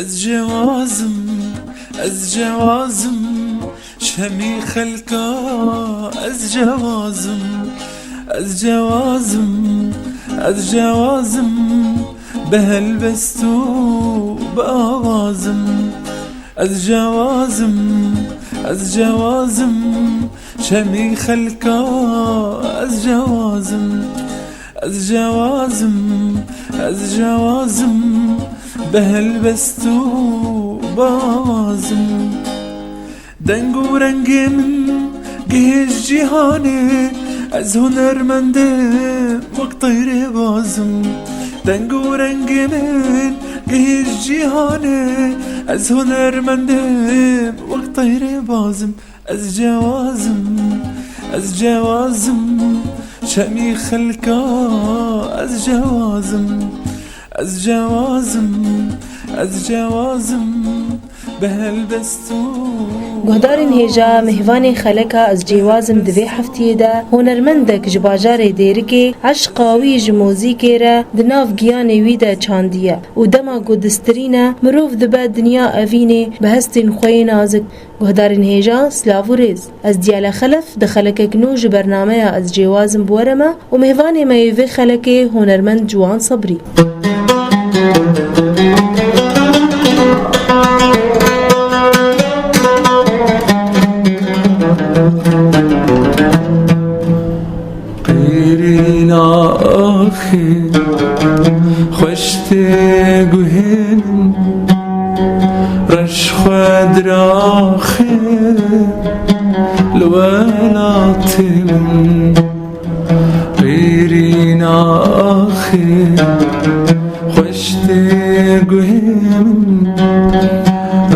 از جوازم از جوازم شمی خلقا از جوازم از جوازم از جوازم بهلبستو بآوازم از جوازم از جوازم شمی خلقا از جوازم از جوازم از جوازم بهلبستو بآوازم دنگ و رنگ من گهش جهانه از هنرمنده وقت طیر بازم دنگ و رنگ من گهش جهانه از هنرمنده وقت طیر بازم از جوازم از جوازم شمی خلقا از جوازم از جوازم از جوازم بهلبستو گهدارین هیجا مهوان خلکا از جوازم دوی هفتیه ده هنرمندک جباجار دیرکی عشقاوی جموزیکی را دناف گیانی وی ده چاندیه و دما گودسترینه مروف دبا دنیا اوینه به هستین خوی نازک گهدارین هیجا سلاو و ریز از دیال خلف ده خلکک نوج برنامه از جوازم بورمه و مهوان مایوی خلکی هنرمند جوان صبری قیرین آخی خوشتی گوهن رش خود راخی لولاتی من قیرین آخی خوشتی گوهن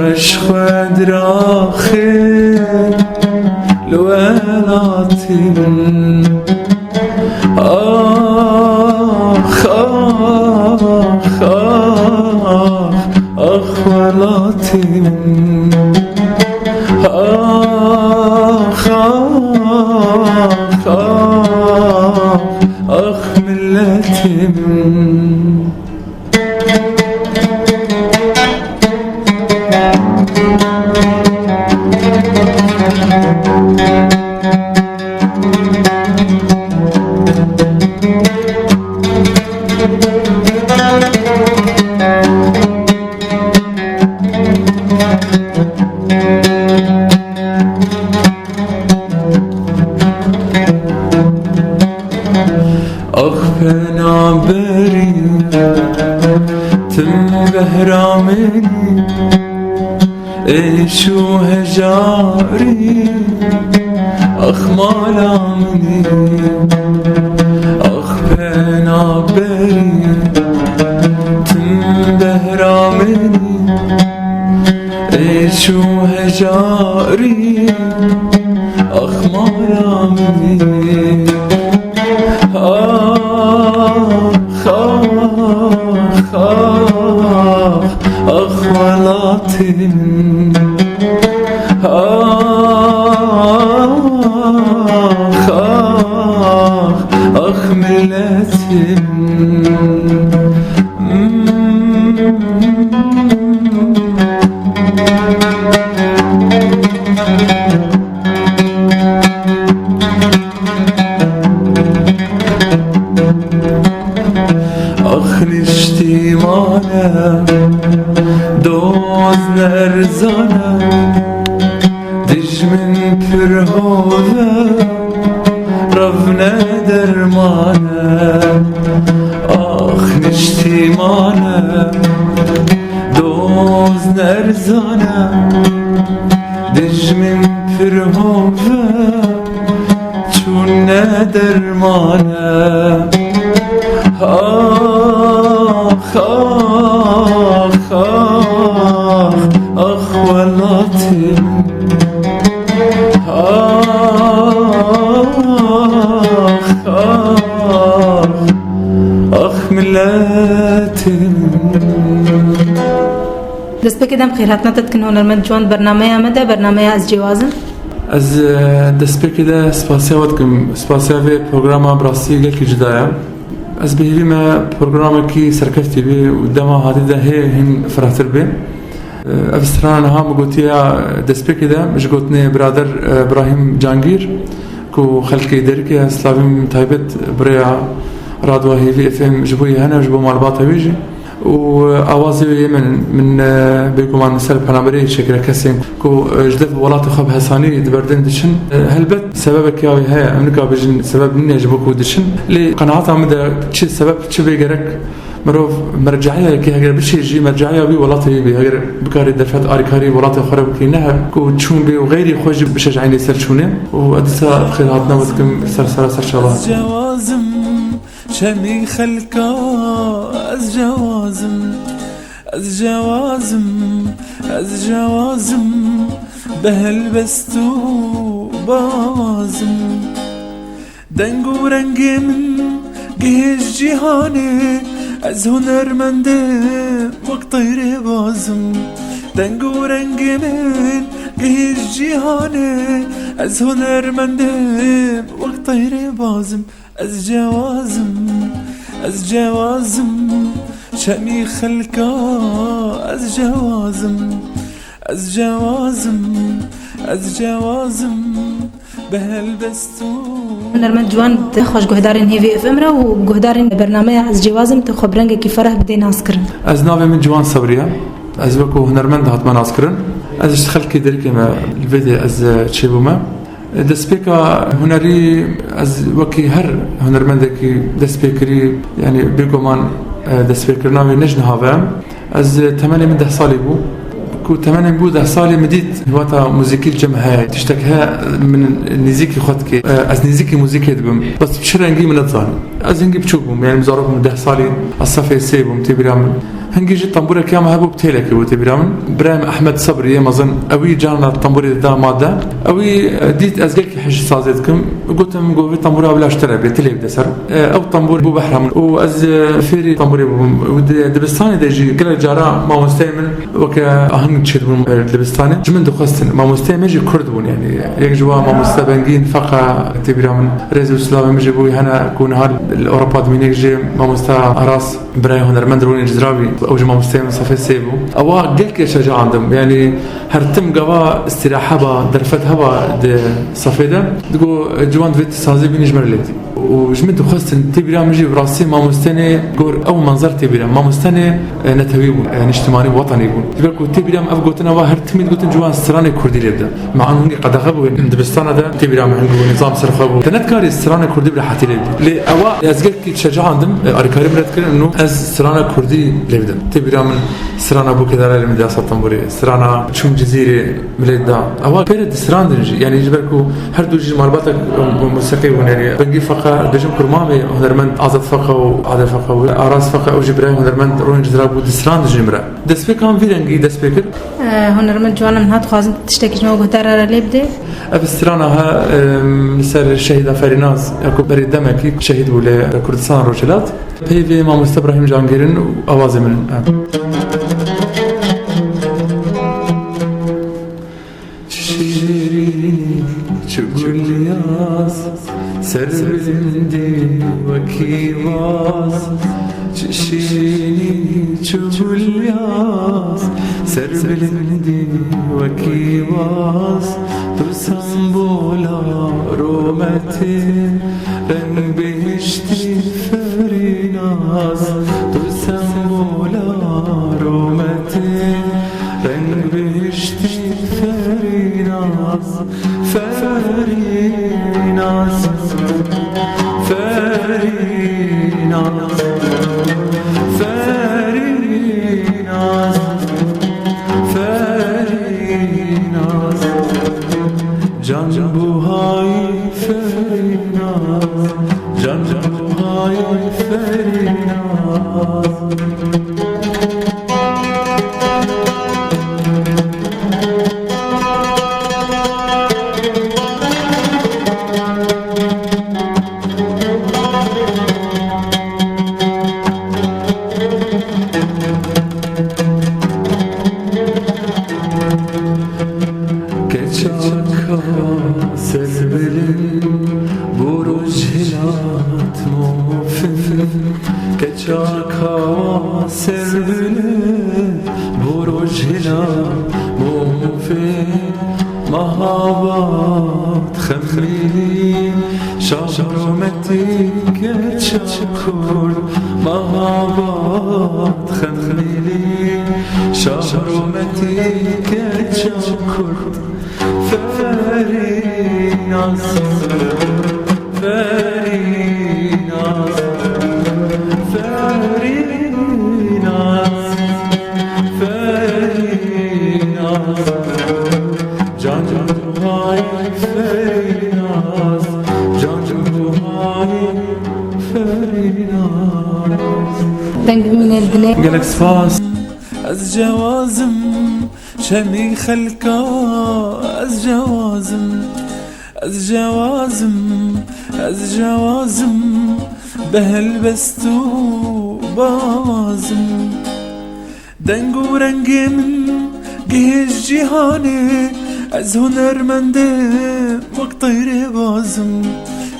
رش خود راخی لولاتی من آخ آخ آخ آخ ولاتی من آخ آخ آخ آخ ملتی من بری تم بهرامنی ایشو هجاری اخ مالامنی اخ پنا بری تم بهرامنی ایشو هجاری اخ مالامنی آخ آخ آخ آخ ولاتی آخ آخ آخ ملتی دوز نرزانه دجمن پرهوه رفنه درمانه آخ نشتیمانه دوز نرزانه دجمن پرهوه چون درمانه آخ آخ آخ آخ ولاتی آخ آخ آخ ملتی دست بکدم خیرات نتت کن هنرمند جوان برنامه آمده برنامه از جوازم از دست بکده سپاسیا ودکم سپاسیا به پروگرام براسی گل جدایم از بهیوی ما پروگرامی که سرکفتی بی و دما هاتی ده هن فراتر بی افستران ها مگوتیا دسپیک ده مش گوتنه برادر ابراهیم جانگیر کو خلقی درکه اسلامی تایبت بریا رادوا هیوی اف ام جبوی هنا جبو معلومات ویجی و آوازی من بيكم عن سال بنابري شكل كسين كو جدف ولات خب حساني دبردن دشن هلبت سببك يا هي امريكا بيجن سبب مني جبوكو دشن لي قناعات عمدا شي سبب شي بيجرك مروف مرجعيه كي هجر بشي جي مرجعيه بي ولات بي هجر بكاري دفات اريكاري ولات خرب كينها كو تشون بي وغيري خوج بشجعيني سرشونه وادسا خيراتنا ودكم سرسره سرشالله جوازم شمي خلقا از جوازم بهلبستو بازم دنگو رنگ من گهش جهانه از هنرمنده وقت طیر بازم دنگو رنگ من گهش جهانه از هنرمنده وقت طیر بازم از جوازم شمي خلقا از جوازم بهلبستو هنرمند جوان تخوش جهدارين هيفي اف امرا وجهدارين برنامج از جوازم تخبرنج كي فرح بدي ناسكرن از ناوي من جوان صبريا از وكو هنرمند هات ما ناسكرن از خلقي دركي ما الفيديو از تشيبوما دسبيكا هنري از وكي هر هنرمندكي دسبيكري يعني بيكمان دسبيكرنا نجنها از 8 من 10 سالي بو كو 8 بو 10 سالي مديت هواتا موسيقي الجمعة تشتكها من نزيكي خدكي از نزيكي موسيقي دبم بس بشرنجي من الظن از هنجي بشوفهم يعني مزاربهم 10 سالي الصفي سيبهم تبرام هنجي جي طنبورة كيما هبو بتيلك وتبرام برايم احمد صبري مازن اوي جانا الطنبوري دا ماده اوي ديت ازقلك حج صازتكم قلت لهم قوي طنبورة بلا اشترى بتلي بدسر او طنبور بو بحرم واز فيري طنبوري دبستاني دجي كل جارا ما مستعمل وك اهم تشدون دبستاني جمن دخستن ما مستعمل جي كردون يعني يك جوا ما مستبنجين فقا تبرام رزو سلام مجيبو هنا كون هال الاوروبا دمينيك جي ما مستا راس براي هنرمندرون جزراوي او جماعه مستعمل صفي سيبو او قلك شجاع عندهم يعني هرتم قوا استراحه با درفتها با صفي ده دغو جوان فيت سازي بين جمرلتي وجمد خصن تبرام جي براسي ما مستني غور او منظر تبرام ما مستني نتوي يعني اجتماعي وطني يقول يقول تبرام افغوتنا هرتم قلت جوان سراني كردي لبدا مع انه قد غبوا دبستان ده تبرام عنده نظام سرخبو تنتكاري سراني كردي بحتي لي او ازقلك شجاع عندهم اركاري برتكر انه از سراني كردي لبدا تبرام سرانا بو كدار المدرسه الطنبوري سرانا شون جزيره مليدا او بيرد سران درجي يعني جبركو هر دوجي مربطك موسيقي ونري بنجي فقا دجم كرمامي هنرمند ازاد فقا وعاد فقا واراس فقا او جبراهيم هنرمند رون جزرابو دسران جمره دسبيكام فيرنجي دسبيكر هنرمند جوانا من هات خازن تشتكي نو غتار لبدي ابسترانا ها مثل الشهيده فريناز اكو بري دمكي شهيد ولا كردستان روجلات بيفي ما مستبراهيم جانجيرن اوازي من سربلندي وكيواز شيريني تشولياز سربلندي وكيواز تسمبولا رومتي رنگ بهشتي فريناز تسمبولا رومتي رنگ بهشتي فريناز فريناز فريناز فريناز فريناز جان بوهای فريناز جان بوهای فريناز سربلن بروج هلات موفن چاکا سر برو جلا موفی مهابات خمیلی شهرمتی که چکور مهابات خمیلی شهرمتی که چکور فریناز فریناز فریناز فریناز جان های فریناز جان های فریناز دنگ من البناء قالك سفاس از جوازم شمی خلقا از جوازم از جوازم از جوازم بهلبستو بازم دنگ و رنگ من گهش جهانه از هنرمنده وقت طیر بازم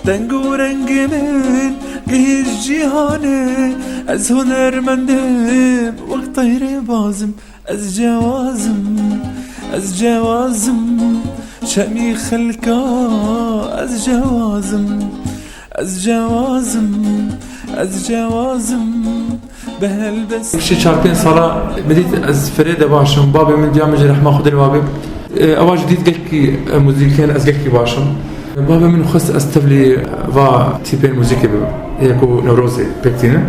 دنگ و رنگ من گهش جهانه از هنرمنده وقت طیر بازم از جوازم از جوازم شمی خلقا از جوازم از جوازم از جوازم بهلبس شي 4 سالا بديت از فريدة باشم بابي من ديام جرح ما خدر بابي اواج جديد قلكي موزيكين از قلكي باشم بابي من خص استبلي va تيبين موزيكي يكو نوروزي بكتينه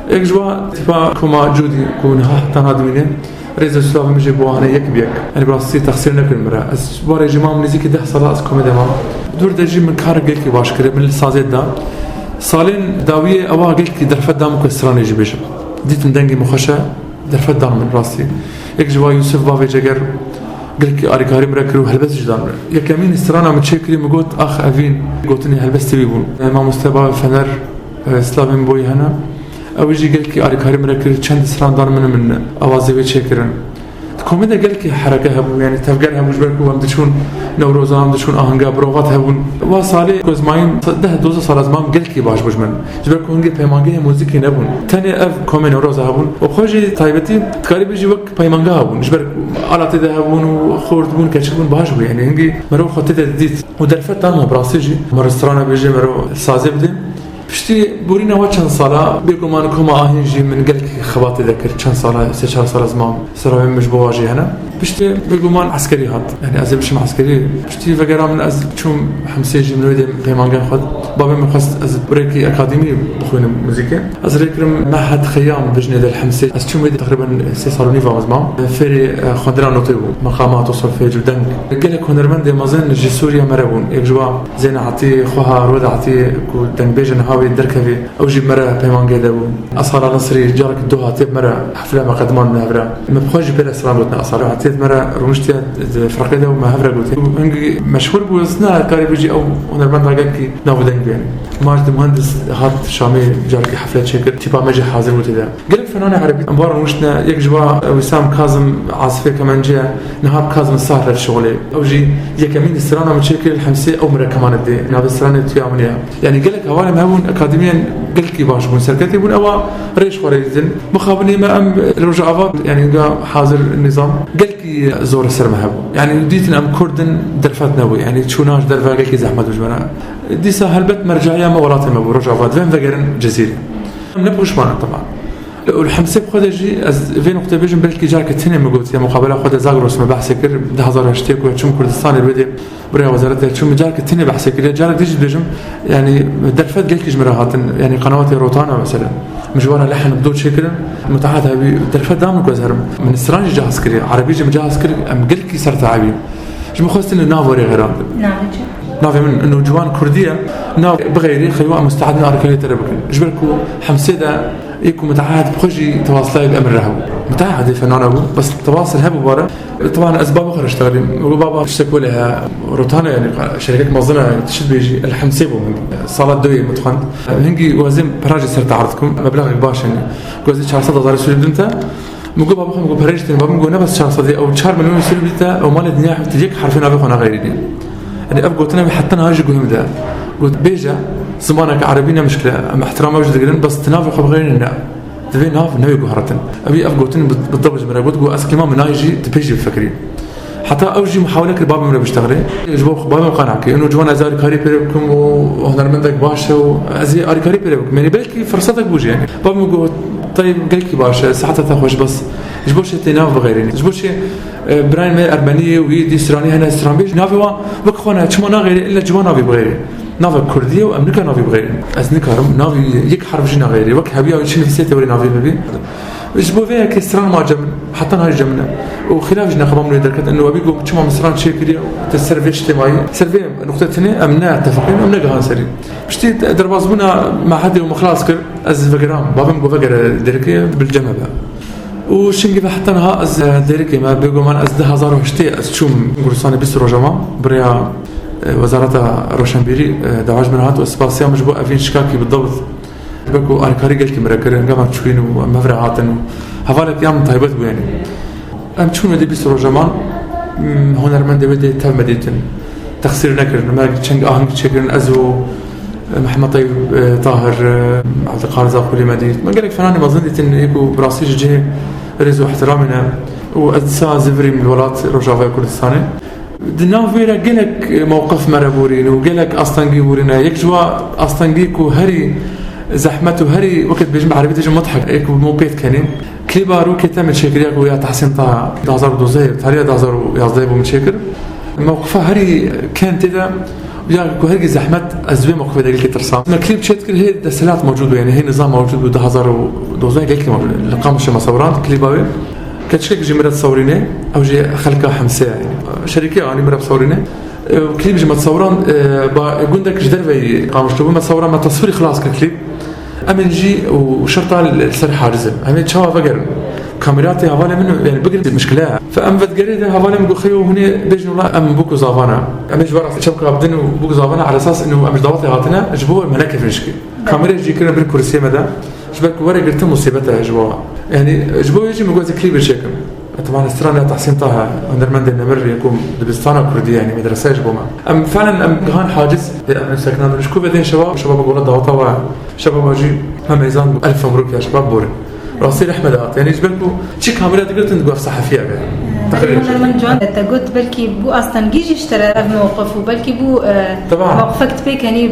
يك جوا تبا كوما جودي كون ها تنادمين ريز السلام مجي بوانا يك بيك يعني براسي تخسير نكل مرة از باري جماعة موزيكي 10 سالا از كوميديا ما دور دجي من كار قلكي باش كده من السازيت دا سالين داوية أوا قلت درفت دام كسران يجي بيشم ديت ندنجي مخشة درفت دام من راسي يك جوا يوسف بافي جگر قلت أري كاري مركرو هلبس جدان يك يمين استرانا متشكري مقول أخ أفين قلتني هلبس تبيبون ما مستبا فنر سلافين بوي هنا أو يجي قلت أري كاري مركرو چند استران دار من أوازي بيتشكرن كوميديا قالك حركة هبو يعني تفكر هبوش بركو هم دشون نوروز هم دشون آهنگا بروغات هبون وصالي كوزماين ده 12 سال از مام قالك باش بوش من جبركو هنگي پیمانگه موزیکی نبون تاني اف كومي نوروز هبون وخوجي تايبتي تكاري بيجي وقت پیمانگه هبون جبر آلات ده هبون وخورد بون كچبون باش بو يعني هنگي مرو خطت ديت ودرفت تام براسيجي مرسترانا بيجي مرو سازي بدين پشتی بورينا وا چند سالا بيگمان كوما آهنجي من قالك خباتي ذكر چند سالا 3-4 سال از مام سراوي مش بواجي هنا پشتی بيگمان عسكري هات يعني از بشم عسكري پشتی وگرا من از چوم حمسيجي من ويدم پیمانگان خود بابا من خواست از بريكي اكاديمي بخوين موزيكي از ريكرم معهد خيام بجني الحمسي از چوم ويدي تقريبا 3 سال ونيفا از مام فيري خندران نوتيبو مقامات وصلفيج ودنگ قالك هنرمند مازن جي سوريا مربون يك جوا زين عطي خوها رود عطي كو دنگ بيجن هاوي دركبي او جي مرة پیمانگه دبون اصلا نصري جارك دوها تيب مرة حفلة مقدمان مهبرا ما بخوش بلا سلام قلتنا اصلا عطيت مرة رمشتي فرقه ده مهبرا قلت هنگي مشهور بوزنا كاري بيجي او هنرمند قالك ناو دنگ بيان ماجد مهندس هات شامي جارك حفلة شكل تيبا مجي حاضر قلت ده قلب فنان عربي انبار رمشتنا يك جوا وسام كاظم عاصفه كمان جاء نهار كاظم سهر الشغله او جي يكمين السرانه متشكل الحمسي او مرة كمان دي ناب السرانه تيامنيا يعني قالك اولا مهون اكاديميا قلكي باش بون سركتي بون اوا ريش وريزن مخابني ما ام رجعوا يعني حاضر النظام قلكي زور السر مهبو يعني ديتنا ام كردن درفات نوي يعني تشوناش درفا قلكي زحمه وجمنا دي سهلبت مرجعيه ما ولات ما رجعوا فين فقرن جزيره نبغوش معنا طبعا والحمسي بخدا جي از فين وقت بيجن بلكي جارك تني مقولت يا مقابله خدا زاغروس ما بحث كر 2008 وشم كردستان البدي برا وزاره شم جارك تني بحث كر جارك تيجي بيجم يعني درفت قلك جمراهات يعني قنوات روتانا مثلا مجوارها لحن بدون شكل متعهد هبي درفت دام كوزهرم من السرانج جاهز كري عربي جاهز كري ام قلكي صرت عبي جو مخست انه نافوري غير نافي من انه جوان كرديه ناف بغيري خيوا مستعد نار كلي تربكن جبركو حمسيده يكون متعهد بخجي تواصل الامر رهو متعهد فنان ابو بس تواصل هبو بره طبعا اسباب اخرى اشتغل بابا اشتكوا لها روتانا يعني شركات منظمه تشد بيجي الحمسيبو صالات دوي متخن هنجي وزن براجي صرت عرضكم مبلغ باش يعني جوزي 400,000 سوري بدنتا مقول بابا مقول بريجتين بابا مقول نبس 400 او 4 مليون سوري بدنتا او مال الدنيا تجيك حرفين ابي خنا غيري يعني ابقى قلت حتى انا هاجي قلت بيجا زمانك عربينا مشكله احترام وجد قرن بس تنافي خب غيرنا تبي ناف نبي جوهرتن ابي افقوتن بالضبط مرابط جو اسكي ما منايجي تبيجي بفكري حتى اوجي محاوله الباب من بيشتغل يجبو باب مقنعك انه جوان ازاري كاري بيركم وهنرمندك باشا وازي اري كاري بيركم يعني بالكي فرصتك بوجي يعني باب جو طيب قالك باشا ساعتها تخوش بس جبوش تناف بغيرين جبوش براين ما ارمنيه ويدي سراني هنا سران بيج نافوا وكخونه تشمنا غير الا جوانا بغيرين نافا كرديه وامريكا نافي بغيرين از نكرم نافي يك حرف جنا غيري وك هبيا وشي في سيته وري نافي ببي جبو فيها كسران ما جمنا حتى هاي جمنا وخلاف جنا خبام دركت انه ابي قوم تشمع مسران شي كريا تسرفي اجتماعي سرفي نقطه ثانيه امنا اتفقين امنا جهان سري بشتي دربازبونا مع حد ومخلاص كر از فقرام بابم جو فقر دركيه بالجمع وشنجي حتى نها از دركي ما بيقول من از 2008 از شوم قرصاني بس روجما بريا وزارة روشنبيري دعاج منهات واسباسيا مش بقى فين شكاكي بالضبط بكو اركاري قلت مركر قامت تشوين ومفرعاتن هفالك يام طيبت بو يعني ام تشون دي بس روجما هنرمند بدي تم مديتن تخسير نكر ما تشنج اهنج تشكرن ازو محمد طيب طاهر عبد القادر زاقولي مديت ما قالك فناني ما ظنيت ان يكو براسيج جه رزو احترامنا وادسا زفري من الولات روجافا كردستاني دنا فيرا قالك موقف مربورين وقالك أستنجي بورينا يكجوا أستنجيكو هري زحمته هري وقت بيجمع عربي تجي مضحك ايكو موقيت كانين كليبا روكي تم شكرياك ويا تحسين طه 2012 تاريخ 2011 من شكر موقفه هري كان تدا ويا هري زحمت ازوي موقف دقيقه ترسام ما كليب شكر هي دسلات موجود يعني هي نظام موجود ب 2012 قالك لقام شي مصورات كليباوي كتشكك جي مرات صورينه او جي خلقها حمسه يعني شركه يعني مرات صورينه وكليب جي متصوران قندك جدربي قامشتو ما تصوران ما تصوير خلاص كليب امن جي وشرطه السر حارزه امن تشوا فقر كاميراتي حواله منه يعني بقرا المشكله فام فتقريده حواله من خيو هنا بيجن والله ام بوكو زافانا ام جبر شبكه بدن وبوكو زافانا على اساس انه ام ضواتي هاتنا جبوا الملكه في المشكله كاميرا جي كنا بالكرسي مدى جبك ورق قلت مصيبتها جبوها يعني جبوا يجي مجوز كليب الشكل طبعا استراليا تحسين طه هنرمند النمر يكون دبستان كردي يعني مدرسه جبوما ام فعلا ام كان حاجز ام سكنان نشكو بدين شباب قولوا ضغطوا شباب اجي ميزان 1000 مبروك يا شباب بورن راسي احمد يعني جبلكو شي كاميرا قلت نقف صحفيه تقريبا من جوان انت قلت بلكي بو اصلا جيجي اشترى موقف وبلكي بو موقفك بيك يعني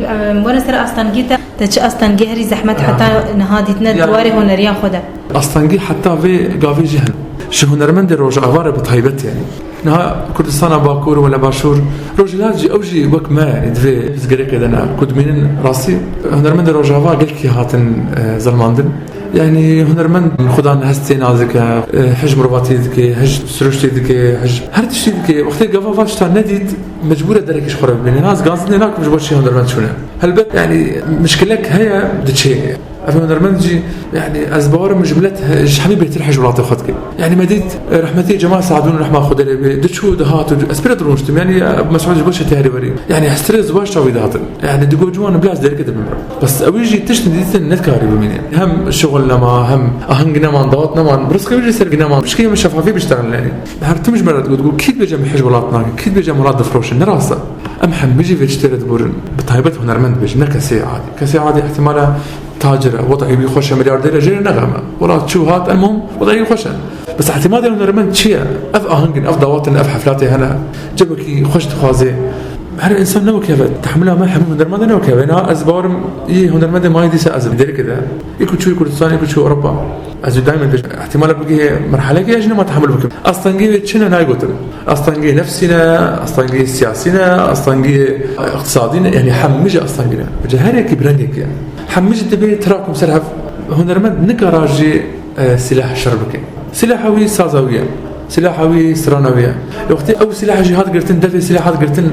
وانا سر اصلا جيت تش اصلا جهري زحمت حتى نهادتنا دواري هنريا خدا اصلا جي حتى في قافي جهن شو هنرمند روج عباره بطيبت يعني نها كردستان باكور ولا باشور روجلات جي اوجي وك ما دفي زغري كده انا كنت من راسي هنرمند روج عباره قلت كي هاتن زلماندن يعني هنرمند خدا هستي نازك حج مرباتي دك حج سروشتي دك حج هر تشتي دك وقت قفا فاشتا نديت مجبوره درك خرب بين ناس قاصدين هناك مش بوشي هنرمند شنو هلبت يعني مشكلك هي دتشي هنرمند جي يعني ازبار مجملتها حبيبي ترحج ولاطي خدك يعني مديت رحمتي جماعه ساعدوني رحمه خد لي دتشو دهات اسبريت درونشتم يعني مسعود بوش تهري بري يعني استريز واش تاوي دهات يعني دقو جوان بلاش درك بس اويجي تشتي نتكاري بمين هم الشغل لما هم اهنجنا ما ضغطنا ما برسك يجي سرقنا ما مش كي مش شفافي بيشتغل يعني هرتم مش مرات تقول كيد بيجي محج ولاتنا كيد بيجي مراد فروش نراسه ام حم بيجي فيجتير تبورن بطيبت هنرمند بيجي نكسي عادي كسي عادي احتمال تاجر وضعي بيخش ملياردير جري نغمه ولا تشوهات المهم وضعي يخش بس احتمال هنرمند شيء اف اهنجن اف ضواتن اف حفلاتي هنا جبك يخش تخازي هر انسان نو كيف تحملها ما حمل هنرمند نو كيف انا ازبار هنرمند ما يدي ازم دير كده يكون شو كردستان يكون شو اوروبا ازو دائما احتمال بقي مرحله كي اجنا ما تحمل بكم اصلا جي شنو انا قلت اصلا جي نفسنا اصلا جي سياسينا اصلا جي اقتصادينا يعني حمج اصلا جي هريك برنك يعني حمج تبي تراكم سلحف هنرمند نكراجي سلاح شربكي سلاحوي سازاويه سلاحوي سرانويه وقت او سلاح جهاد قلتن دفي سلاحات قلتن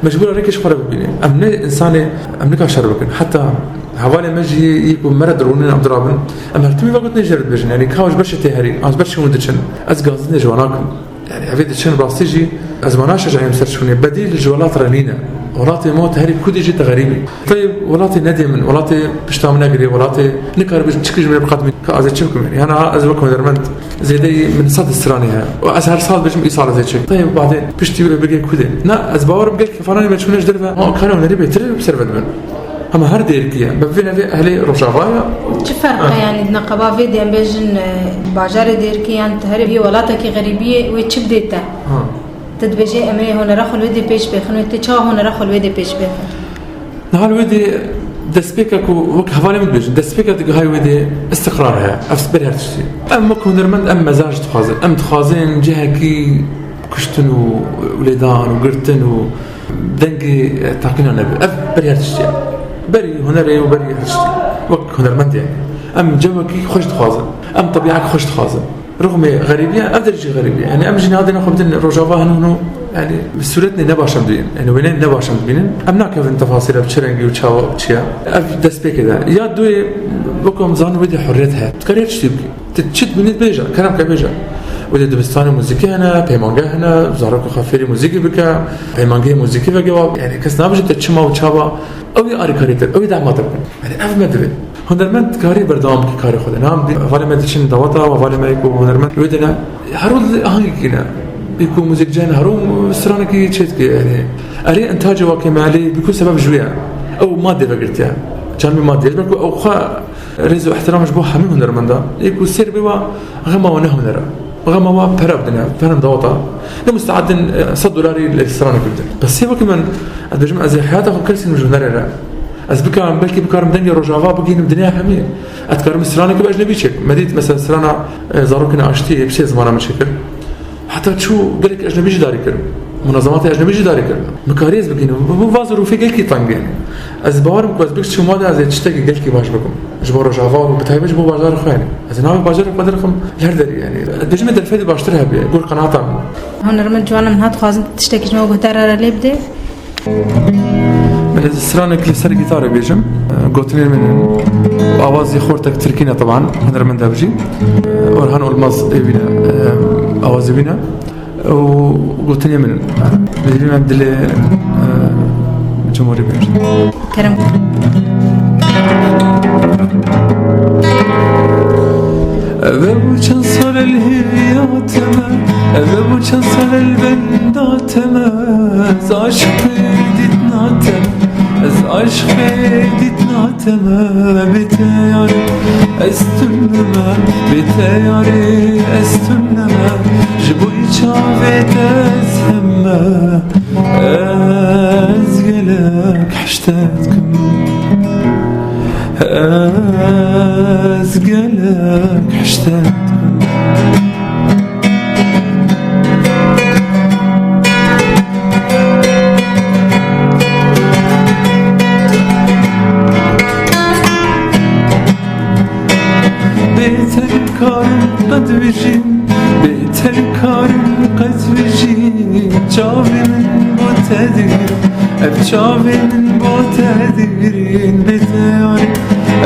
مجبور ريكش خرب بيني امن انساني امنك شربكن حتى حوالي مجي يكون مرض رونين عبد الرابن اما تمي وقت نجرد بجن يعني كاوش برشة تهري از برشة مدتشن از قاصدين جواناكم يعني عفيد تشن براستيجي از مناش جاي مسرشوني بديل الجوالات رنينه ولاتي موت هري كودي جيت غريبي طيب ولاتي ندي من ولاتي بشتام نقري ولاتي نكر بتشكج من بقدمي كازي تشوفكم يعني انا ازبكم درمنت زي دي من صد السرانيها واسهر صاد بجم ايصال زي شيء طيب بعدين بشتي بقى كودي نا ازباور بقى كفراني ما تشونش درفه ما كانوا نري بيتر بسرفد من هم هر ديركيا بفينا في أهلي روجافايا چه فرقه يعني نقابه في دیم بجن باجار ديركيا انت هرب هي ولاتك غريبيه وتش بديتا تدبجي امي هون رخل ودي بيش بخنو تشا هون رخل ودي بيش بخ نهار ودي دسبيكك وك هفالي من بيجن دسبيكك هاي ودي استقرارها أفسبر هرتشتي أم كونرمند أم مزاج تخازن أم تخازن جهة كي كشتن وولدان وقرتن ودنجي تاكلنا نبي أفبر هرتشتي بري هنري وبري هرتشتي وك هنرمند يعني أم جوكي خوش تخازن أم طبيعك خوش تخازن رغم غريبية أدرج غريبية يعني أم جينا هذا ناخذ روجافا هنو يعني سورتني نباشم دوين يعني وين نباشم دوين أم ناكف تفاصيل بشرنجي وتشاو وتشيا دست بكذا يا دوي بكم زان ودي حريتها تكرر تشتبك تشد من بيجا كلام كبيجا ودي دبستاني موسيقى هنا بيمانجا هنا زارك خافيري موسيقى بك بيمانجا موسيقى بجواب يعني كسنا بجد تشما وتشابا أوي أريكاريتر أوي دعماتر يعني أف مدري هنرمند كاري بردام كي كاري خدنا هم فالي مدرسين دوتا وفالي ما يكون هنرمند ودنا هرول هاي كنا يكون موسيقى جانا هروم سرانا كي تشيت يعني أري إنتاج واقعي مالي بيكون سبب جوية أو مادة فقرت يعني كان مادة بيكون أو خا رزق احترام جبوا حميم هنرمندا يكون سير بوا غما ونه هنرا غما وا برابدنا فهم دوتا لمستعد $100 للسرانا كده بس هي كمان أدرجم أزي حياته كل سنة جنرا از بكام بلكي بكارم دنيا روجافا بقين الدنيا حمية أتكارم السرانا كبا أجنبي شكل مديت مثلا سرانا زاروكنا عشتي بشيء زمانا من شكل حتى تشو قالك أجنبي جداري كرم منظمات أجنبي جداري كرم مكاريز بقين بو فازر وفي قلكي طنقين از باورم كواز بكش شو ماذا از تشتكي قلكي باش بكم جبوا روجافا وبتهيبش بو بازار خواني از ناوي بازار قدركم الهردري يعني دجمة الفيدي باشتريها بيقول قناعتها هون رمت جوانا من هاد خازن تشتكي جماعة بهتارة ليه بدي من السرانة كل سر جيتار بيجم قلتني من آوازي خورتك تركينا طبعا هنر من دابجي ورهان والماز بينا آوازي بينا وقلتني من بدري عبد الله جمهوري بيجم كرم أبو شنصل الهياتما أبو شنصل البنداتما زاشقي ديتناتما زاشقي ديتناتما بتياري استنما بتياري استنما جبوي شافت أزهما أزقلك حشتاتكم أزقلك حشتاتكم بيت الكارم قد بجين بيت الكارم قد بجين جافي من بوتادير أبجافي من بوتاديرين بتياري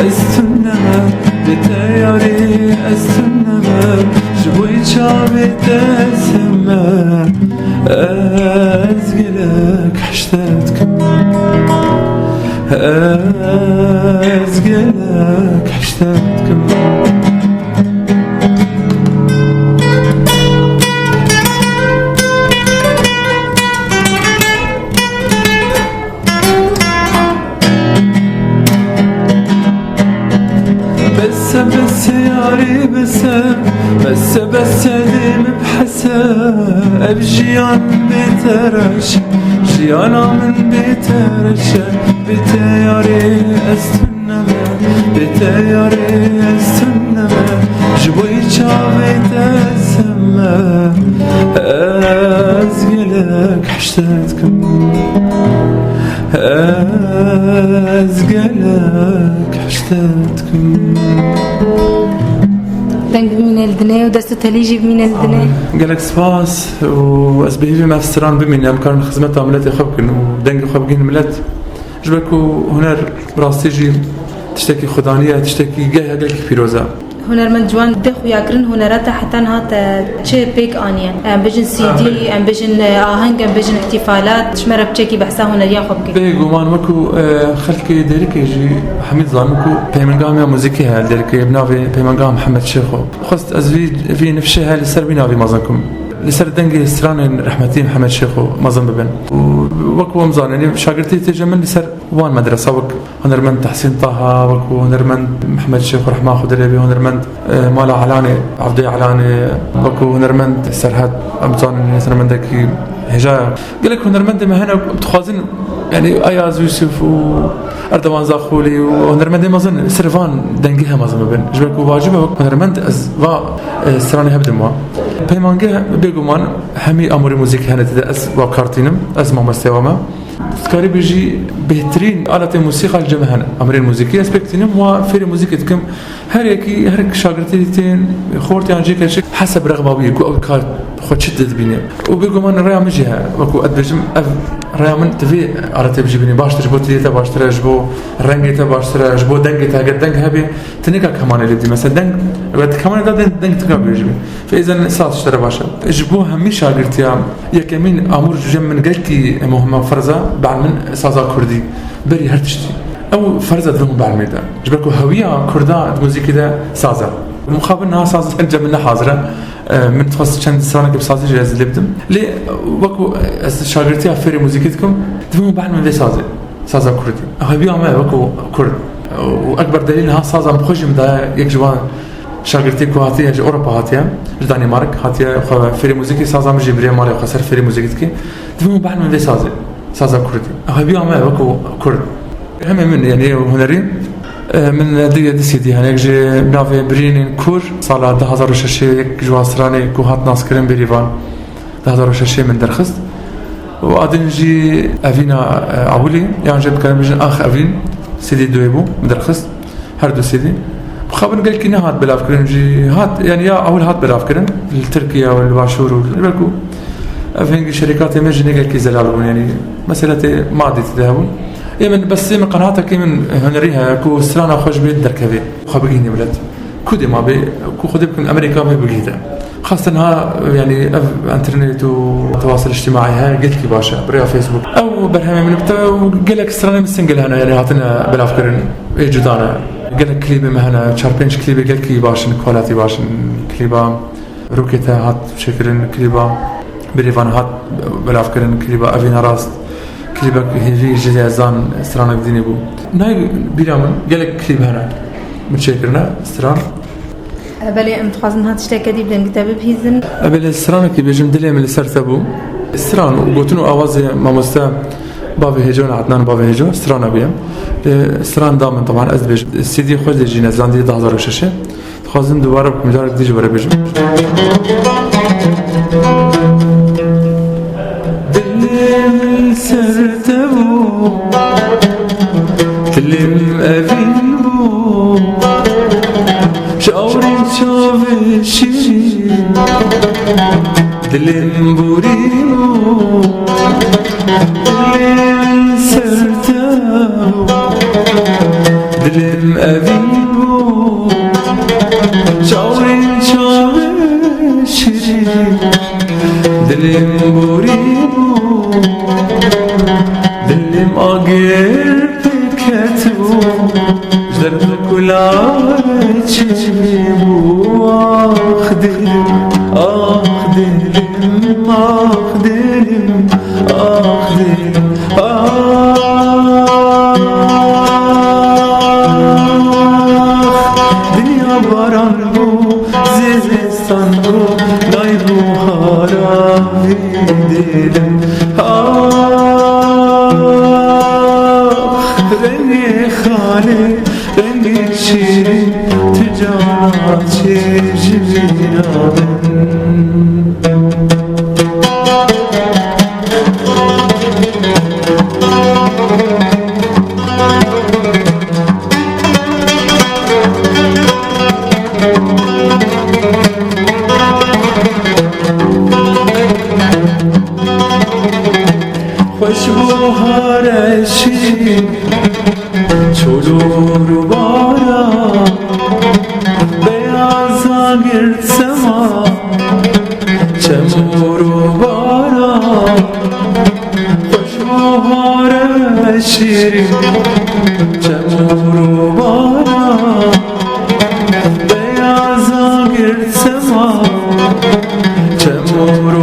استنما بتياري استنما جبوي جافي تسمى أزقلك حشتاتكم أزقلك حشتاتكم بس ياري بس ديم بحسا بجيان بترش جيانا من بترش بتياري استنما بتياري استنما جبوي شافي تسمى أزقلك حشتاتكم أزقلك حشتاتكم دنگ من الدنيا ودست تليجي من الدنيا قالك سباس وأسبهي ما فسران بمن أمكان خدمتها ملتي خبكن ودنگ خبكين ملت جبكو هنر براستيجي تشتكي خدانية تشتكي جاي قالك فيروزا هنرمند جوان دخو ياكرن هنراتا حتى هات تشي بيك انيا ام بيجن سي دي ام بيجن اهنگ ام بيجن احتفالات شمره بتشكي بحسا هنريا خبكي بيجو مان وكو خلكي ديريك يجي حميد ظانكو بيمنغام موسيقي هال ديريك بنافي بيمنغام محمد شيخو خست ازفي في نفشي هال سربينا في مازنكم لسر دنگی سران رحمتی محمد شیخ مازن ببن وكو مزان يعني شاگردی تجمل لسر وان مدرسة وك هنرمند تحسين طه وكو هنرمند محمد شيخ رحمه خدربي هنرمند مالا علاني عبدي علاني وكو هنرمند سرهاد امزان هنرمندك هجاء قال لك هنرمند ما هنا بتخازن يعني اياز يوسف واردوان زاخولي وهنرمند مازن سرفان دنگيها مازن ببن جبك واجبه هنرمند از وا سراني هبدموا بيمانجه بيغمان همي امور موزيك هنت از وكارتينم از ما مستوما تكاري بيجي بهترين آلة موسيقى الجمهنة أمرين موسيقية أسبكتينم وفير موسيقتكم هر شاگردتين خورت يعني جيك شك حسب رغبة أو كار خد شدة بيني وبيقول من رأي مجيها وكو أدبجم رأي من تفي آلة تبجي بيني باشتر جبو تيتا باشتر جبو رنجتا باشتر جبو دنجتا قد دنج هبي تنيكا كمان اللي بدي مثلا دنج قد كمان ده دنج تكاب بيجي فإذا ساعة اشترى باشا جبو همي شاگردتيام يكمين أمور جم من قلتي مهمة فرزة بعمل سازا كردي بري هرتشتي او فرزة لهم بعملها جبركو هوية كردا موسيقى ده سازا مقابل انها سازا جمنا حاضرة من تخصص چند سنة قبل سازا جاز اللي بدم لي وكو شاگردتي افري موسيقتكم لهم بعمل سازا كردي هوية ما وكو كرد واكبر دليل انها سازا مخرج ده يك جوان شاگردتي كو هاتيه جي اوروبا هاتيه دنمارك هاتيه فري موسيقى سازا مجي بري مالي خسر فري موسيقتكي لهم بعمل سازا كردي هبي ما وكو كرد هم من يعني هنري من دي سيدي هناك جي نافي برين كور صار 2006 جواسراني كو هات ناس كريم بريفان 2006 من درخست وادن جي افينا عولي يعني جاب كلام جن اخ افين سيدي دويبو من درخست هر دو سيدي خبر قال كنا هات بلاف كريم جي هات يعني يا اول هات بلاف كريم تركيا والباشور والبلكو افين شركات مجني قال كي زلالون يعني مساله ماضي تذهبون يمن بس من قناتك من هنريها كو سرانا خوش بيت دركبي خبقيني بلاد كودي ما بي كو خدبكم امريكا ما بقيده خاصه انها يعني انترنت وتواصل اجتماعي هاي قلت لي باشا بريا فيسبوك او برهمه من بتا وقال لك سرانا مسنجل هنا يعني عطنا بلافكرن اي جدانا قال لك كليب ما هنا تشاربينش كليب قال لك باشن كواليتي باشن كليبا روكيتا هات شكرن كليبا بريفان هات بلافكرن كليبا افينا راست كليبك هي جزازان سرانك ديني بو ناي بيرامن قالك كليب هنا متشكرنا سران بلي متخازن هات اشتاك دي بدن كتاب بهيزن بلي سرانك بيجم دلي من سرتبو سران وقوتنو اواز ماموستا بابي هجون عدنان بابي هجو سران ابيام سران دامن طبعا ازبج سيدي خود جينا زاندي 2006 تخازن دوباره مدارك ديجي برا بيجم سرتبو تلم أبينبو شعوري شوفي شيرين تلم بوريبو تلم سرتبو تلم أبينبو شعوري شوفي شيرين تلم بوريبو دلم آگیر بکتو جرد کلاه چیبو آخ دلم آخ دلم آخ دلم آخ دلم آخ دنیا باران بو زیستان بو نای بخارا دلم رنگی خاله رنگی شیرین تجانا چجمینا خوشبو هرشی چلو بارا بیازا گرد سما چمورو بارا خوشبو هرشی چمورو بارا بیازا گرد سما چمورو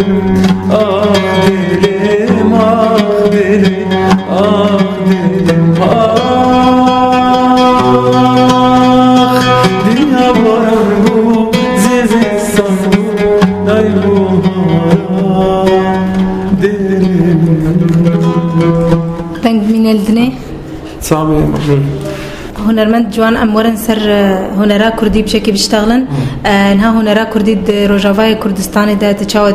dilim ah dilim ah dilim ah dünya var bu zizistan daybu dilim تنگ من الدنيا صعبة مقبول. هنرمند جوان امورن سر هنرا كردي بشكل بيشتغلن انها هنرا كردي روجافا كردستان ده تشاود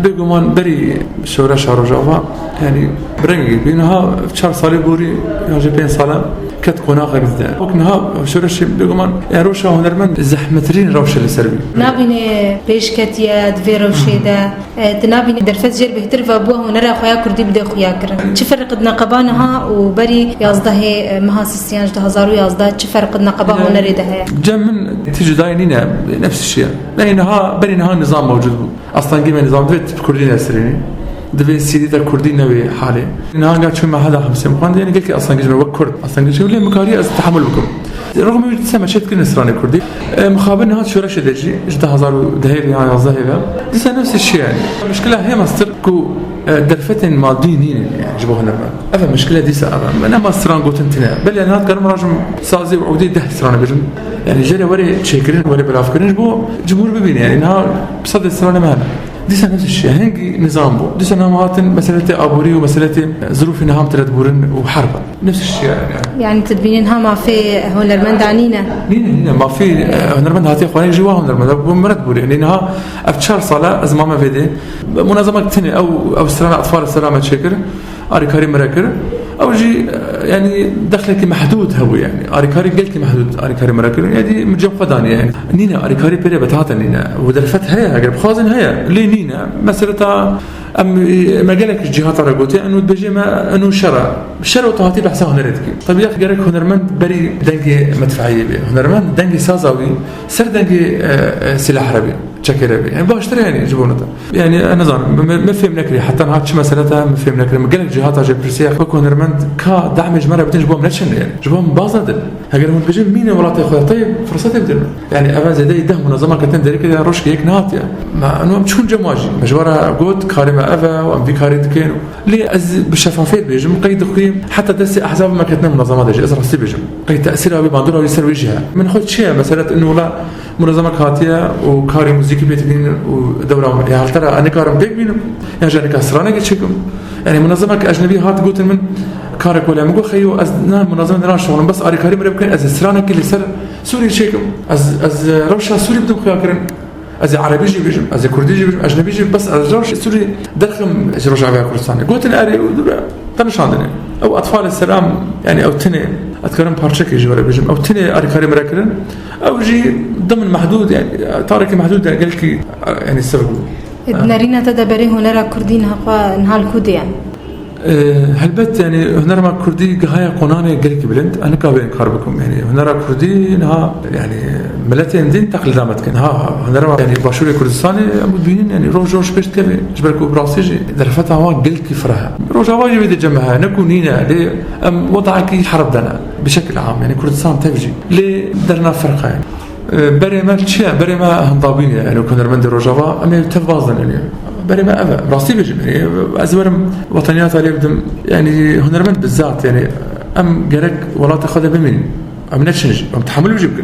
بيجو مان بري شورش روجافا يعني برنجي بينها في 4 سالي بوري يا جبين سالم كت قناقة جدا وكنها شورش بيجو مان يعني روشة هنرمند زحمترين روشة اللي سربي نابيني بيش كتيا دفي روشة ده تنابيني درفت جير بهتر فابوه هنرا خويا كردي بده خويا كرن چه فرق نقبانها وبري يازده مهاسسيان 2011 چه فرق نقبا هنري ده جم تيجي داينينا نفس الشيء بينها نظام موجود اصلا قيمة نظام دوت كردين اسريني دبي سيدي دا كردي نوي حالي انها قاعد شو ما هذا 50 مقام يعني قال لي اصلا جيش كرد اصلا جيش ولا مكاري تحمل بكم رغم ان تسمى شيء كل نصراني كردي مخابن هذا شو رشد يجي 1000 دهير يعني ظاهره بس نفس الشيء يعني المشكله هي ماستر كو درفتن ماديين يعني جبوها لنا افهم مشكله دي سأرا انا ماستران قلت انتنا بل يعني هذا كلام راجل سازي وعودي ده سرانه بجم يعني جري وري شيكرين وري بالافكارين جبو جمهور ببين يعني انها بصدد سرانه مهنا ديسا نفس الشيء هنجي نظام بو ديسا نامات مسألة أبوري ومسألة ظروف نهام تلات بورن وحربة نفس الشيء يعني تدبينها ما في هنرمند عنينا نينا ما في هنرمند هاتي خواني جوا هنرمند بمرد بوري يعني إنها أبشار صلاة أزمامة فيدي منظمة تانية أو سلامة أطفال السلامة تشكر أريكاري مراكر أو جي يعني دخلك محدود هو يعني أريكاري قلت محدود أريكاري مراكر يعني مجمع قداني يعني نينا أريكاري بيري بتاعتا نينا ودرفت هيا أقرب خازن هيا ليه نينا مسألة ما قالك الجهات الرقوتية أنه تبجي ما أنه شرع وطهاتي بحثها هنردك طب يا أخي قالك هنرمند بري دنجي مدفعية بي هنرمند دنجي سازاوي سر دنجي سلاح ربي شكل ربي يعني باشتري يعني جبونته يعني أنا ظن ما فهم نكري حتى أنا هاتش مسألتها ما فهم نكري ما قالك جهات أجيب برسيا خو هنرمند كا دعم جمرة بتنجبهم نتشن يعني جبهم بازدل هقول هم بيجي مين ولا تأخذ طيب فرصة تبدل يعني أبغى زي ده منظمة كتن ذلك كده روش كيك ناتيا ما أنو بتشون جماجي مجبورة قد كارمة أفا وأم في كاري دكينو ليه بالشفافية بيجم قيد قيم حتى دس أحزاب ما كتنا منظمات جي إزرع بيجم قيد تأثيرها ببندورة ويسر وجهها من خد شيء مسألة إنه لا منظمة كاتية وكاري موسيقي بيتبين ودورة يعني هل ترى أنا كارم بيك بينهم يعني جاني كسرانة كتشيكم يعني منظمة أجنبية هات قلت من كارك ولا مقول خيو أزنا منظمة نراش شغلهم بس أري كاري مريبكين أز سرانة كل سر سوري شيكم أز روشة سوري بدهم خياكرن أز عربي جي بيجم أز كردي جي بيجم أجنبي جي بس أز روش سوري دخم روش عربي كردستاني قلت الأري تنش عندنا أو أطفال السلام يعني أو تني أتكلم بارشك يجي ولا بيجم أو تني أري كاري مريكرن أو جي ضمن محدود يعني تارك محدود قال لك يعني السبب نارينا تدبري هنرا كردين هقا نهال كودي يعني هلبت يعني هنرا كردي جهاية قنانة قلك بلند أنا كابين كاربكم يعني هنرا كردي نها يعني ملتين دين تقلدامت كن هنرا يعني باشوري كردستاني مدبينين يعني روج بيشت كبي جبركو براسيجي درفتها هوا قلك فرها روج واجي بيد جمعها نكونينا ليه وضعك حرب دنا بشكل عام يعني كردستان تفجي ليه درنا فرقة يعني بري ما تشيا بري ما هنضابين يعني كنا رمند روجافا أما تفاضل يعني بري ما أبا راسي بيجي يعني أزورم وطنيات عليه بدم يعني هنرمند بالذات يعني أم جرك ولا تأخذ بمين أم نتشنج أم تحمل بيجيبك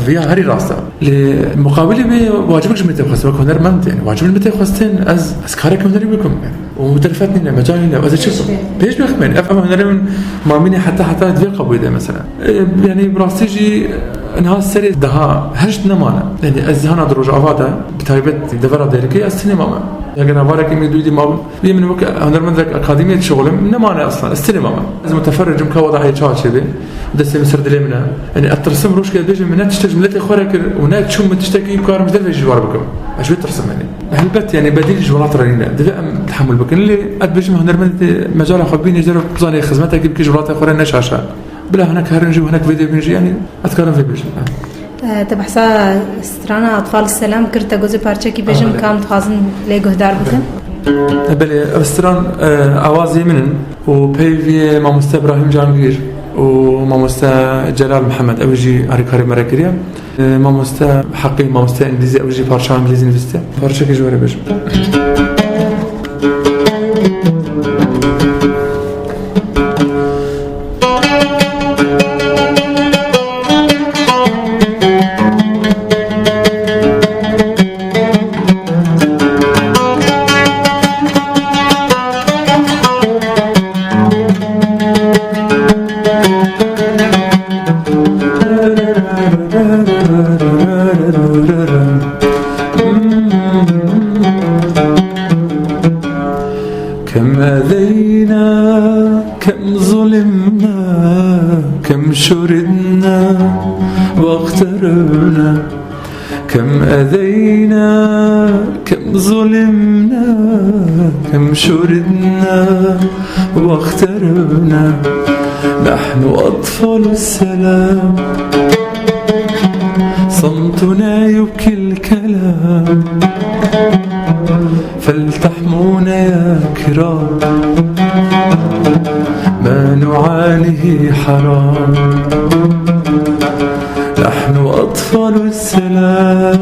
فيها هري راستا لمقابله بواجبك جملة تخص وكون هنرمند يعني واجب المتى خصتين از كارك هنري بكم يعني ومترفتني مجالنا وإذا شوف بيش بيخمن أفهم هنرمن ماميني حتى دفي قبوله مثلا يعني براسيجي انها السري دها هشت نمانه يعني الزهانه دروج افاده بتايبت دفره ديركي السينما يعني انا بارك يمدودي ما من وقت هنرمند اكاديميه شغل نمانه اصلا السينما لازم متفرج مكوضع هي شاشبه دسه مسرد لمنا يعني الترسم روش كده بيجي من تشتج ملتي خورك ونات شو متشتكي بكار مش دافع جوار بكم اش بترسم يعني هلبت يعني بديل جولات رينا دفع تحمل بكن اللي ادبج هنرمند مجال خبيني يجرب بزاني خدمتك كيف جولات اخرى نشاشه بلا هناك هرنجي وهناك فيديو بنجي يعني أتكلم في بيجم تبحثا استرانا أطفال السلام كرتا جزء بارشة كي بيجم كام تخازن ليه دار بكن بله استران آوازي منن وبيفي ما مستبراهيم جانغير ومامۆستا جلال محمد أوجي أريكاري مراكريا مامۆستا حقي مامۆستا إنجليزي أوجي بارشا إنجليزي نفسته بارشا كجواري بيش كم أذينا كم ظلمنا كم شردنا واغتربنا كم أذينا كم ظلمنا كم شردنا واغتربنا نحن أطفال السلام صمتنا يبكي الكلام فلتحمونا يا كرام ما نعانيه حرام نحن أطفال السلام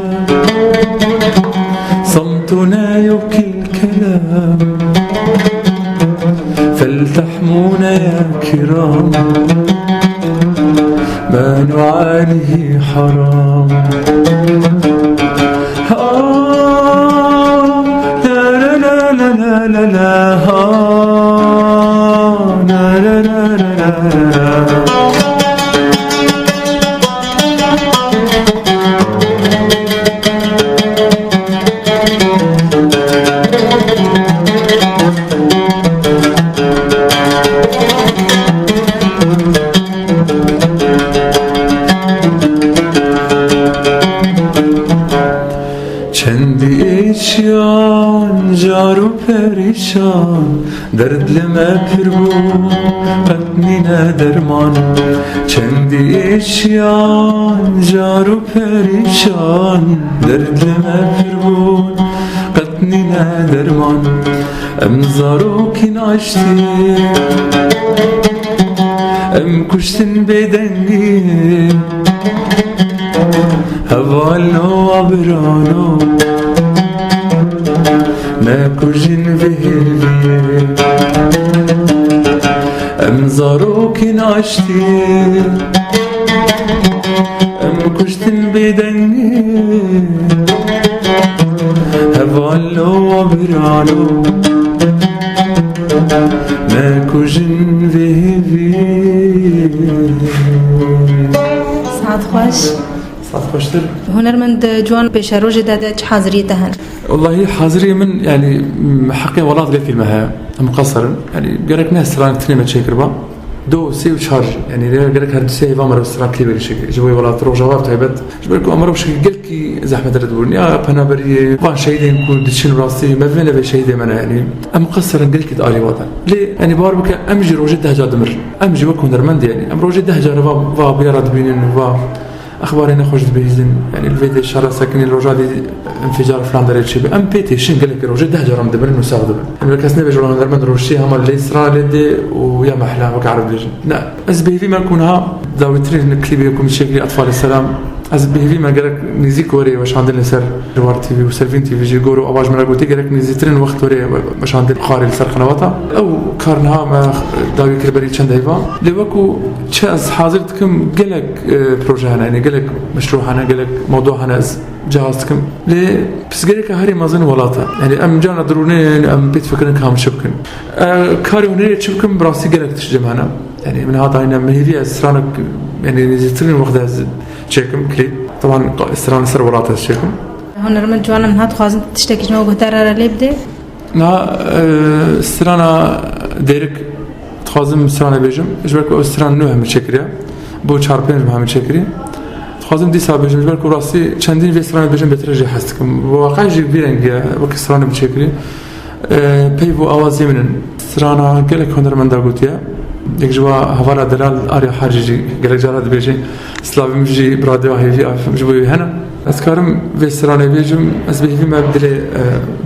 صمتنا يبكي الكلام فلتحمونا يا كرام ما نعانيه حرام لا لا لا لا لا لا لا چندی ایشیان جارو پریشان درد لما پربو قطنی ندرمان چندی ایشیان جارو پریشان درد لما پربو قطنی ندرمان ام زاروکین عشتی ام کشتن بدنگی هوالو عبرانو ناكوجين بهلبي ام زاروكين عشتي ام كشتن بدني هوالو عبرانو ناكوجين بهلبي سعد خوش خوشتر هنرمند جوان پیش روز داده چه حاضریته هن؟ والله حاضرية من يعني حقي والله غير كلمة مقصر يعني قالك ناس ران تنمى تشيكر با دو سي وشارج يعني قالك هاد سي فامر رستوران كليبر شيء جوي والله تروح جواب تعبت جبركم امر بشكل قالك زحمة ردبون يا بنابري وان شيء يكون دشين راسي ما فينا بشيء انا يعني مقصر قالك تقالي وطن ليه يعني باربك امجي روجد دهجا دمر امجي وكون درمند يعني ام روجد دهجا فا بيرد بينن فا أخبارنا خوش بيزن يعني الفيديو شهر ساكن الرجال انفجار فلان دريت شيء أم بيتي شين قال لك الرجال ده جرام دبرن وساعد دبرن المركز نبي جرام درمن روشي هم اللي إسرائيل لدي ويا محلا وكعرب ليجن لا أزبيه في ما كونها داوترين كليب يكون شكل أطفال السلام أزبيه في ما قالك نزيك وري واش عندنا سر جوار تي في وسيرفين تي في جي جورو أواج مرة قلت قالك نزيترين وقت وري واش عندنا قاري سر قنواتا أو كارنها ما داوي كربري چند هيفا لوكو تشاز حاضرتكم قالك بروجه هنا يعني قالك مشروع هنا قالك موضوع هنا جهازكم ليه بس قالك هاري مازن ولاتا يعني أم جانا درونين أم بيت فكرن كام شبكن كاري هنري شبكن براسي قالك تشجم هنا يعني من هذا هنا مهيفية سرانك يعني نزيترين وقتها شيكم كليب طبعا سران سر ولاتا شيكم هنرمند جوانا من هاد خوازن تشتكي جنوب قتارة ليه بدي؟ نا سرانا ديرك تخازم سرانا بيجم جبرك سران نوع من شكريا بو 4-5 مهم شكري تخازم دي سال بيجم جبرك راسي چندين في سرانا بيجم بترجع حستكم واقعا جي بيرنجيا وقت سرانا بشكري بيفو اوازي من سرانا قالك هنرمند قوتيا یک جوا حوالا دلال آریا حرجی قالك جارد بيجي سلافي مجي براديو هيفي مجبوي هنا أذكرم في سرانة بيجم أسبيه فيما بدلي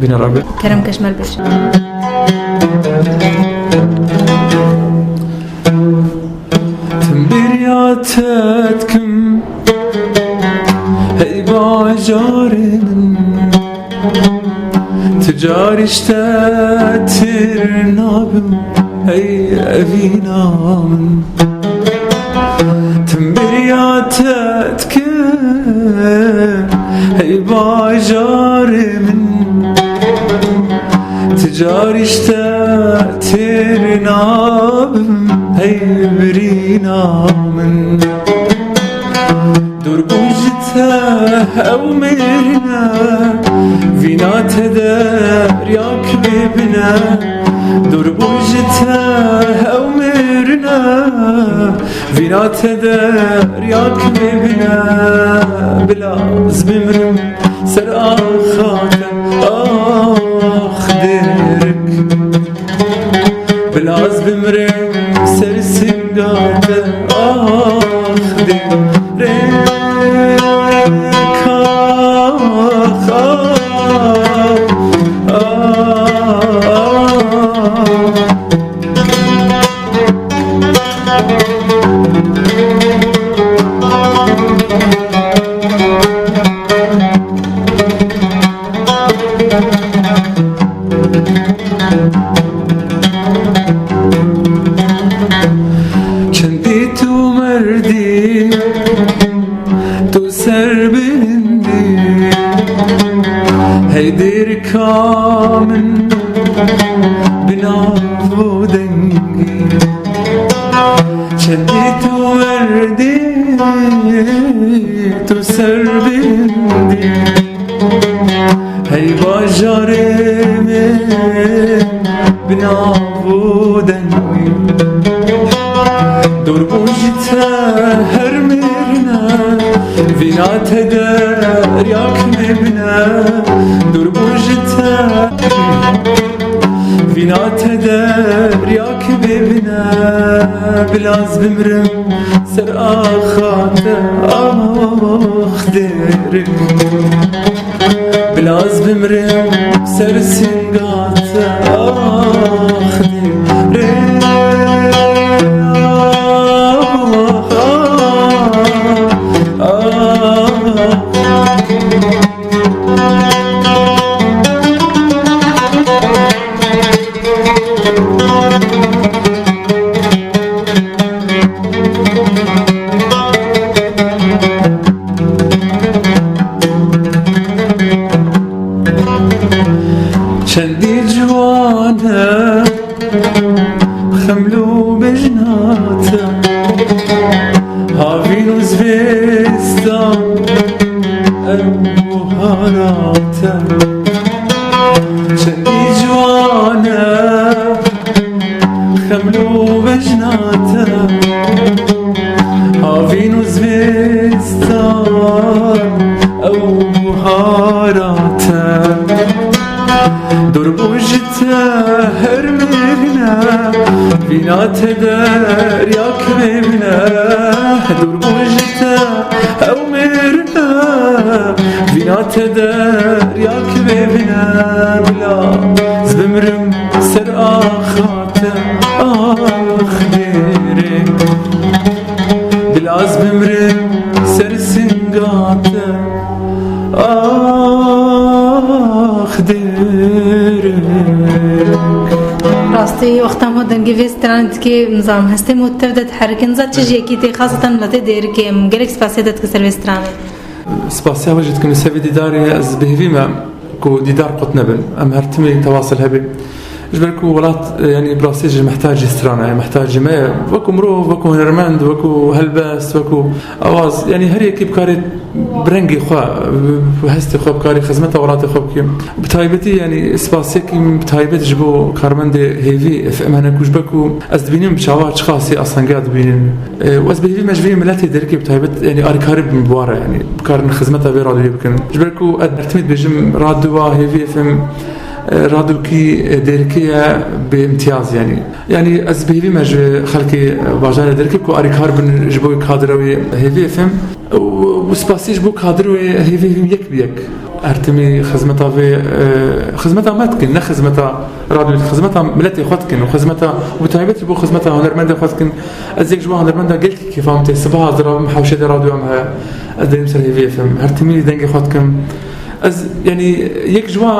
بين رابع كرم كشمال بيش برياتتكم هي باجار من تجاري اشتاتر نابم هي أبينا من تنبرياتتكم هي باجار من تجاري اشتاتر نابم هي برينا من دور بوجتها أو مرنا فينا تدار يا كبيبنا دور بوجتها أو مرنا فينا تدار يا كبيبنا بلا زبمرم سر آخاتم ديرك بلا زبمرم سر سنقاتم ديرك شنديت ومردي تسر بندي هيدير كامن بنافو دنجي شنديت ومردي تسر بندي هي باجاري من بنافو دنجي دور بوجتها هرمرنا فينا تدار ياك مبنا دور بوجتها فينا تدار ياك مبنا بلاز بمرم سر آخاته ديرك بلاز بمرم سر سنقاته ديرك شندي جوانا خملو بجناتا هافين وزفيستان أبوهاراتا شندي جوانا خملو بجناتا هافين وزفيستان أبوهاراتا دور بوجتها هرمرنا فينا تدار يا كريمنا دور بوجتها أو مرنا فينا تدار يا كريمنا بلا زبمرم سر آخاتم ديرك بلا زبمرم سر سنقاتم راستی وقتا ما دنگی ویستراند که نظام هستی متفدت حرکت نزد چیزی کی تی خاصة لطی دیر که مگرک سپاسیدت کسر ویستراند سپاسیا وجد كن سوي ديداري از بهفي ما كو ديدار قطنا بن ام هرتمي تواصل هبي جبركو ولات يعني براسيج محتاج استرانا يعني محتاج ما وكو مرو وكو هنرمند وكو هلباس وكو اواز يعني هري كيب كاري برنجي خوا هستي خو بكاري خدمته ولات خو كي بتايبتي يعني سباسيكي بتايبت جبو كارمند هيفي اف ام انا كوجبكو از بينم بشاوات خاصي اصلا قاعد بين واز بيفي مجفي ملاتي دركي بتايبت يعني اري كارب مبواره يعني بكار خدمته بيرادو يمكن جبركو ارتميت بجم رادوا هيفي فم رادوكي ديركية بامتياز يعني از بهيفي مج خلقي باجار ديركي كو اريكار بن جبوي كادروي هيفي فهم وسباسيج بو كادروي هيفي يك بيك ارتمي خدمتها في خدمتها ما تكن نه خدمتها راديو خدمتها ملتي خدكن وخدمتها وتايبت بو خدمتها هنرمنده خدكن ازيك جوا هنرمنده قلت كيف فهمت صباح ضرب محوشه راديو معها ادي مثل هيفي فهم ارتمي دنجي خدكن از يعني يك جوا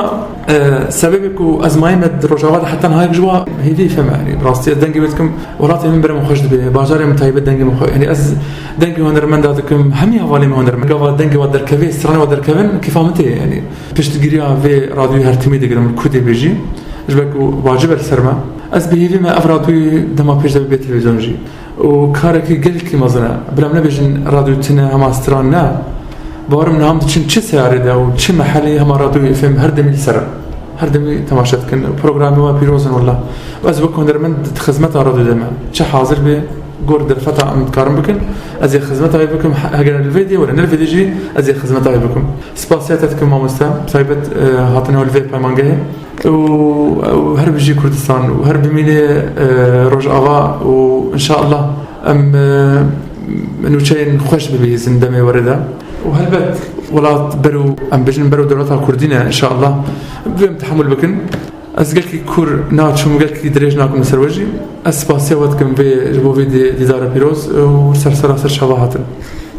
سببك وازماي مد رجوات حتى هاي جوا هيدي فهم يعني براستي دنجي بدكم ولاتي من برا مخش دبي باجاري متايبه دنجي مخ يعني از دنجي هنرمند داتكم همي حوالي ما هنرمند قوا دنجي ودر كافي استرانه ودر كافن كيف فهمتي يعني باش تجريها في راديو هرتمي دغرم كودي بيجي جبك واجب السرما از بهيفي ما افرادوي دما بيج دبي تلفزيون جي وكاركي قلت لي مزنا بلا ما بيجن راديو تنا ما استرانا بارم نام تشين چه سیاره ده و چه محلی هم رادیو فیلم هر دمی سر هر دمی تماشات کن پروگرامی و پیروزن والله و از وقت هنرمند خدمت رادیو دم چه حاضر به گور در فتا ام کارم بکن از خدمت های بکم اگر الفيديو ولا الفيديو جي از خدمت های بکم سپاسیاتتکم ماموستا سایبت هاتنه الفي پیمانگه و هر بيجي كردستان و هر بميلي روج آغا و ان شاء الله ام نوچين خوش ببيزن دمي ورده وهلبت ولات برو ام بجن برو دولتها كردينه ان شاء الله بهم تحمل بكن از قالكي كور ناتشو قالكي دريج ناكم سروجي اسباسيا ودكم في جبو في دي دار بيروز وسرسرا سر شواهاتن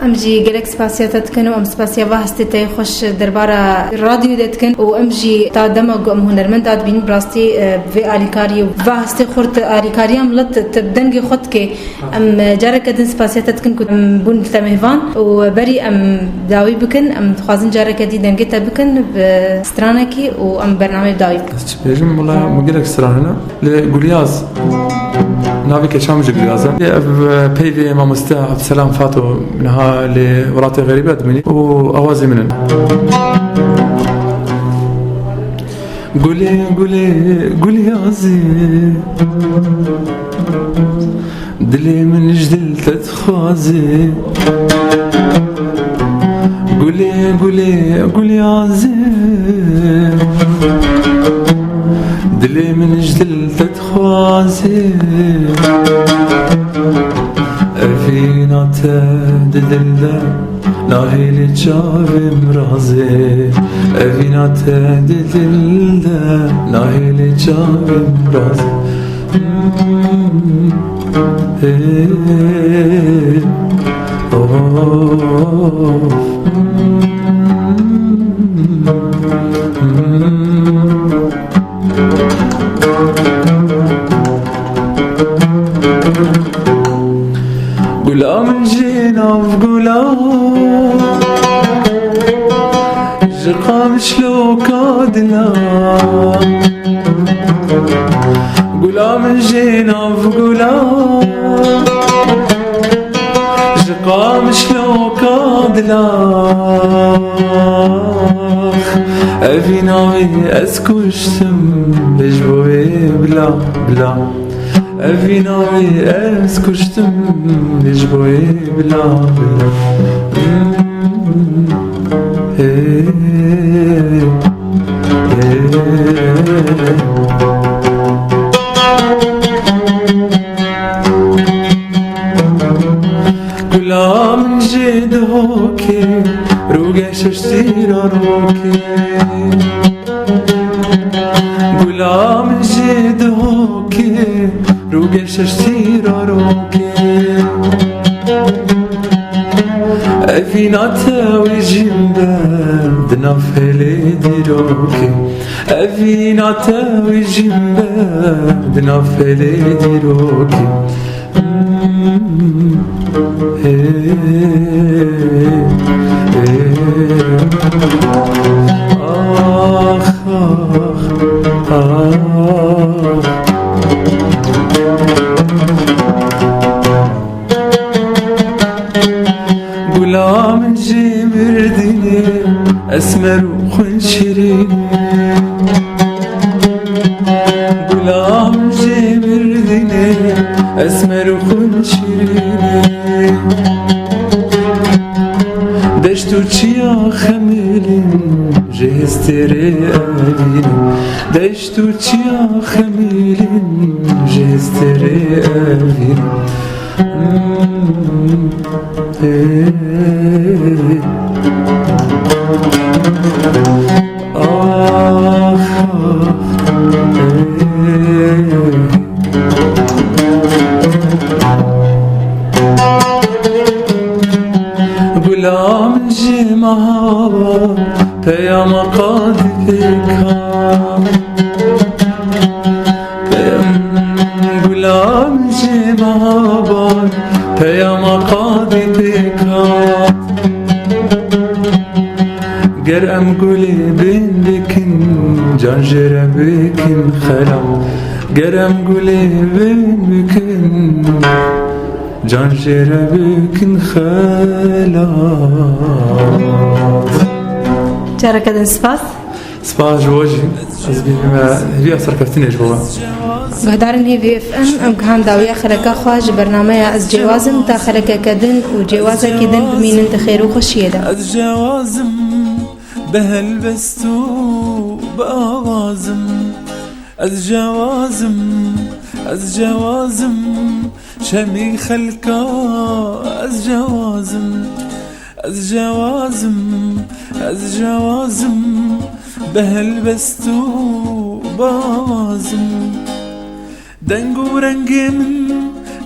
امجي جالك سباسيا تتكن وام سباسيا واهستي تاي خوش دربارا راديو دتكن وامجي تا دمج ام هنرمند داد بين براستي في اليكاريو واهستي خرت اليكاريام لط تبدنجي خدكي ام جارك دن سباسيا تتكن كنت بون تمهفان وبري ام داوي بكن ام خوازن جارك دي دنجي تبكن بسترانكي وام برنامج داوي بيجم والله مجلك سترانا لغولياز نافي كشام جغلازا بيفي ما مستعد سلام فاتو منها لوراتي غريبة دمني وأوازي منن قولي قولي قولي يا زي دلي من جدل تتخوازي قولي قولي قولي يا زي دلي من جدل تتخوازي فينا تدلل لاهي لجاوي مرازي فينا تدلل لاهي لجاوي مرازي غلام جينا في غلام جرقام شلو كادلا غلام جينا في غلام جرقام شلو كادلا أفيناوي أسكوشتم بجبوي بلا بلا أفيناوي أسكوشتم بجبوي بلا بلا غلام جد هوكي روغش اشتيرا روكي غلام جد هوكي روغش اشتيرا روكي أفيناتا وجنبان دنافلي ديروكي أفيناتا وجنبان دنافلي ديروكي آخ آخ آخ غلام جمردني أسمر وخنشريني غلام جمردني أسمر وخنشريني دشتو چيا خميلين جهستري أبين دايشتو تشيا خميلين جهستري أبين غلام جمعة پیام قادرك غلام جمعة پیام قادرك گرم گلی بین بکن جان جره بکن خلام گرم گلی بین بکن جان جره بکن خلام جارك هذا سباس سباس جوجي از بيما هي اثر كفتني جوا قهدارن هي في اف ام ام كان داوية خلقا خواج برنامج از جوازم تا خلقا كدن و جوازا كدن بمين انت خير وخشيه دا از جوازم بهلبستو بآوازم از جوازم شمي خلقا از جوازم بهلبستو بآوازم دنگ و رنگ من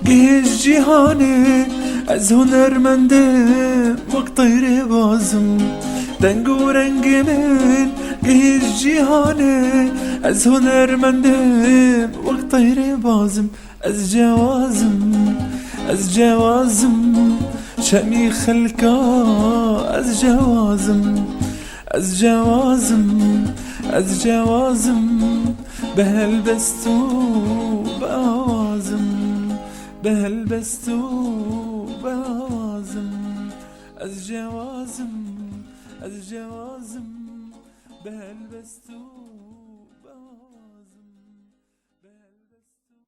گهش جهانه از هنرمندم وقت طير بازم دنگ و رنگ من گهش جهانه از هنرمندم وقت طير بازم از جوازم شمي خلقا از جوازم بهلبستو بآوازم از جوازم بهلبستو